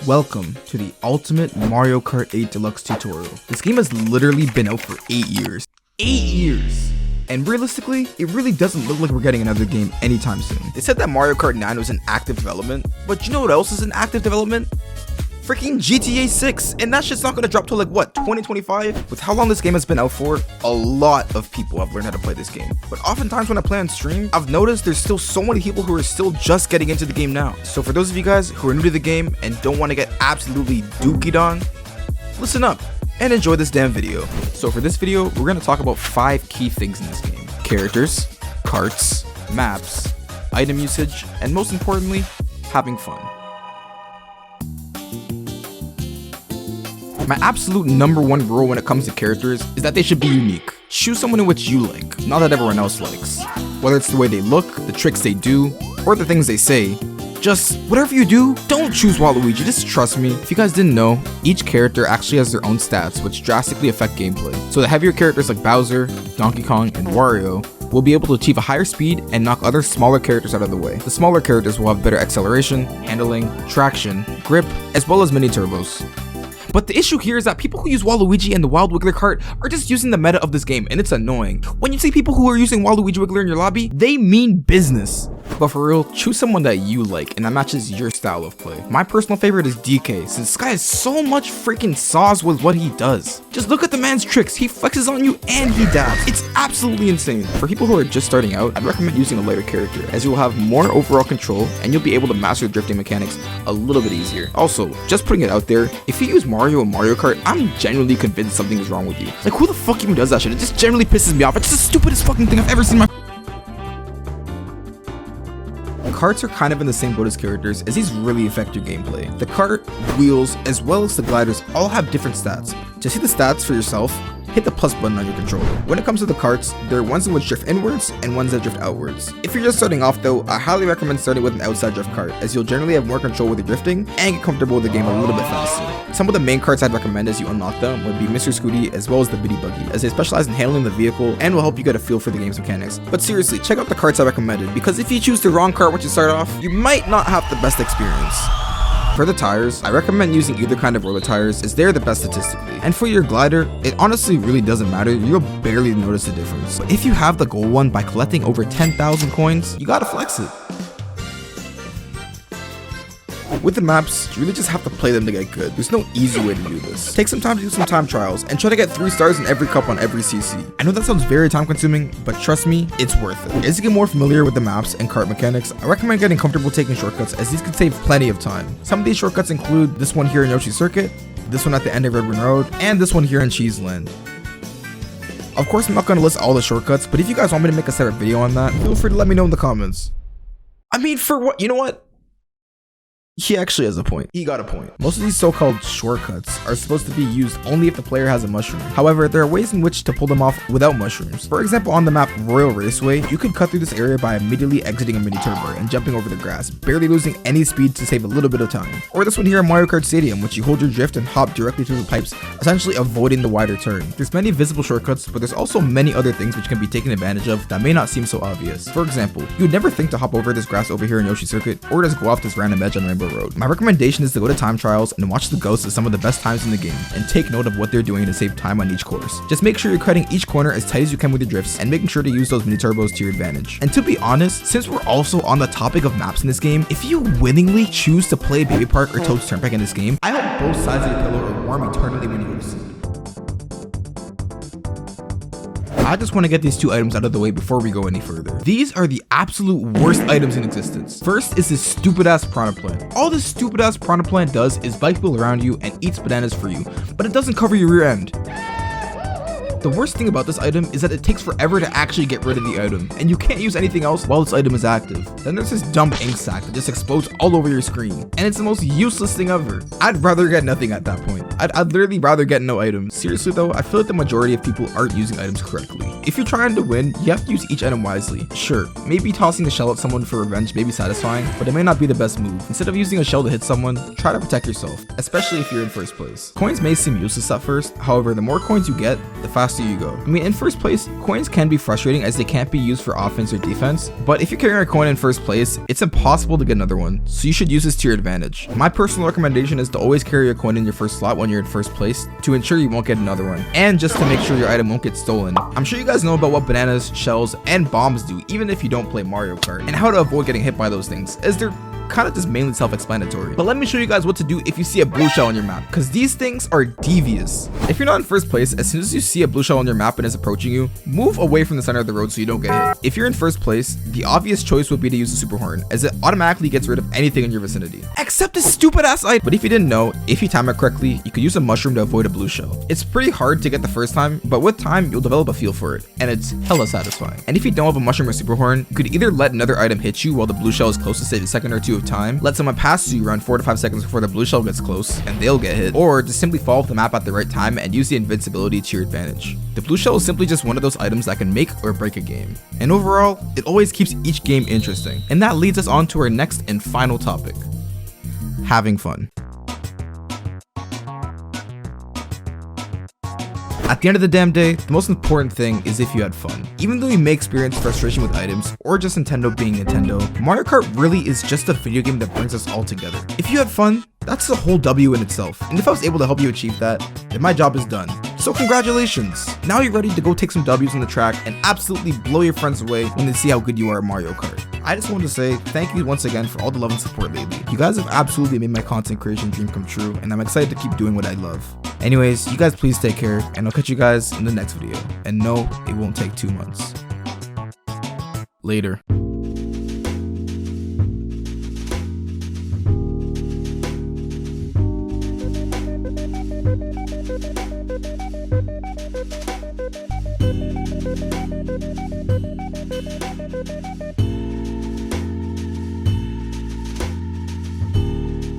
Welcome to the ultimate Mario Kart 8 Deluxe tutorial. This game has literally been out for 8 years. 8 years! And realistically, it really doesn't look like we're getting another game anytime soon. They said that Mario Kart 9 was in active development, but you know what else is in active development? Freaking GTA 6, and that shit's not gonna drop till like what, 2025? With how long this game has been out for, a lot of people have learned how to play this game. But oftentimes when I play on stream, I've noticed there's still so many people who are still just getting into the game now. So for those of you guys who are new to the game and don't want to get absolutely dookied on, listen up and enjoy this damn video. So for this video, we're gonna talk about 5 key things in this game: characters, carts, maps, item usage, and most importantly, having fun. My absolute #1 rule when it comes to characters is that they should be unique. Choose someone in which you like, not that everyone else likes. Whether it's the way they look, the tricks they do, or the things they say, just whatever you do, don't choose Waluigi, just trust me. If you guys didn't know, each character actually has their own stats which drastically affect gameplay. So the heavier characters like Bowser, Donkey Kong, and Wario will be able to achieve a higher speed and knock other smaller characters out of the way. The smaller characters will have better acceleration, handling, traction, grip, as well as mini turbos. But the issue here is that people who use Waluigi and the Wild Wiggler cart are just using the meta of this game, and it's annoying. When you see people who are using Waluigi Wiggler in your lobby, they mean business. But for real, choose someone that you like and that matches your style of play. My personal favorite is DK, since this guy has so much freaking sauce with what he does. Just look at the man's tricks, he flexes on you and he dabs. It's absolutely insane. For people who are just starting out, I'd recommend using a lighter character, as you will have more overall control and you'll be able to master the drifting mechanics a little bit easier. Also, just putting it out there, if you use Mario and Mario Kart, I'm genuinely convinced something is wrong with you. Like, who the fuck even does that shit? It just generally pisses me off. It's the stupidest fucking thing I've ever seen in my... Carts are kind of in the same boat as characters, as these really affect your gameplay. The cart, wheels, as well as the gliders all have different stats. To see the stats for yourself, hit the plus button on your controller. When it comes to the carts, there are ones in which drift inwards and ones that drift outwards. If you're just starting off though, I highly recommend starting with an outside drift cart, as you'll generally have more control with your drifting and get comfortable with the game a little bit faster. Some of the main carts I'd recommend as you unlock them would be Mr. Scooty as well as the Biddy Buggy, as they specialize in handling the vehicle and will help you get a feel for the game's mechanics. But seriously, check out the carts I recommended, because if you choose the wrong cart once you start off, you might not have the best experience. For the tires, I recommend using either kind of roller tires, as they're the best statistically. And for your glider, it honestly really doesn't matter, you'll barely notice the difference. But if you have the gold one by collecting over 10,000 coins, you gotta flex it. With the maps, you really just have to play them to get good. There's no easy way to do this. Take some time to do some time trials and try to get 3 stars in every cup on every CC. I know that sounds very time consuming, but trust me, it's worth it. As you get more familiar with the maps and kart mechanics, I recommend getting comfortable taking shortcuts, as these can save plenty of time. Some of these shortcuts include this one here in Yoshi Circuit, this one at the end of Red Ribbon Road, and this one here in Cheese Land. Of course, I'm not going to list all the shortcuts, but if you guys want me to make a separate video on that, feel free to let me know in the comments. I mean, for what? You know what? He actually has a point. He got a point. Most of these so-called shortcuts are supposed to be used only if the player has a mushroom. However, there are ways in which to pull them off without mushrooms. For example, on the map Royal Raceway, you could cut through this area by immediately exiting a mini turbo and jumping over the grass, barely losing any speed to save a little bit of time. Or this one here in Mario Kart Stadium, which you hold your drift and hop directly through the pipes, essentially avoiding the wider turn. There's many visible shortcuts, but there's also many other things which can be taken advantage of that may not seem so obvious. For example, you would never think to hop over this grass over here in Yoshi Circuit, or just go off this random edge on Rainbow Road. My recommendation is to go to time trials and watch the ghosts of some of the best times in the game, and take note of what they're doing to save time on each course. Just make sure you're cutting each corner as tight as you can with your drifts, and making sure to use those mini turbos to your advantage. And to be honest, since we're also on the topic of maps in this game, if you willingly choose to play Baby Park or Toad's Turnpike in this game, I hope both sides of your pillow are warm eternally when you go to sleep. I just want to get these 2 items out of the way before we go any further. These are the absolute worst items in existence. First is this stupid ass piranha plant. All this stupid ass piranha plant does is bite people around you and eats bananas for you, but it doesn't cover your rear end. The worst thing about this item is that it takes forever to actually get rid of the item, and you can't use anything else while this item is active. Then there's this dumb ink sac that just explodes all over your screen, and it's the most useless thing ever. I'd rather get nothing at that point. I'd literally rather get no items. Seriously though, I feel like the majority of people aren't using items correctly. If you're trying to win, you have to use each item wisely. Sure, maybe tossing a shell at someone for revenge may be satisfying, but it may not be the best move. Instead of using a shell to hit someone, try to protect yourself, especially if you're in first place. Coins may seem useless at first, however, the more coins you get, the faster faster you go. I mean, in first place, coins can be frustrating as they can't be used for offense or defense, but if you're carrying a coin in first place, it's impossible to get another one, so you should use this to your advantage. My personal recommendation is to always carry a coin in your first slot when you're in first place to ensure you won't get another one, and just to make sure your item won't get stolen. I'm sure you guys know about what bananas, shells, and bombs do, even if you don't play Mario Kart, and how to avoid getting hit by those things, as they're kind of just mainly self-explanatory. But let me show you guys what to do if you see a blue shell on your map, because these things are devious. If you're not in first place, as soon as you see a blue shell on your map and is approaching you, move away from the center of the road so you don't get hit. If you're in first place, the obvious choice would be to use the super horn, as it automatically gets rid of anything in your vicinity, except this stupid ass item. But if you didn't know, if you time it correctly, you could use a mushroom to avoid a blue shell. It's pretty hard to get the first time, but with time, you'll develop a feel for it, and it's hella satisfying. And if you don't have a mushroom or super horn, you could either let another item hit you while the blue shell is close to save a second or two of time, let someone pass you around 4 to 5 seconds before the blue shell gets close and they'll get hit, or just simply follow the map at the right time and use the invincibility to your advantage. The blue shell is simply just one of those items that can make or break a game, and overall, it always keeps each game interesting. And that leads us on to our next and final topic: having fun. At the end of the damn day, the most important thing is if you had fun. Even though you may experience frustration with items, or just Nintendo being Nintendo, Mario Kart really is just a video game that brings us all together. If you had fun, that's a whole W in itself, and if I was able to help you achieve that, then my job is done. So congratulations! Now you're ready to go take some W's on the track and absolutely blow your friends away when they see how good you are at Mario Kart. I just wanted to say thank you once again for all the love and support lately. You guys have absolutely made my content creation dream come true, and I'm excited to keep doing what I love. Anyways, you guys please take care, and I'll catch you guys in the next video. And no, it won't take 2 months. Later.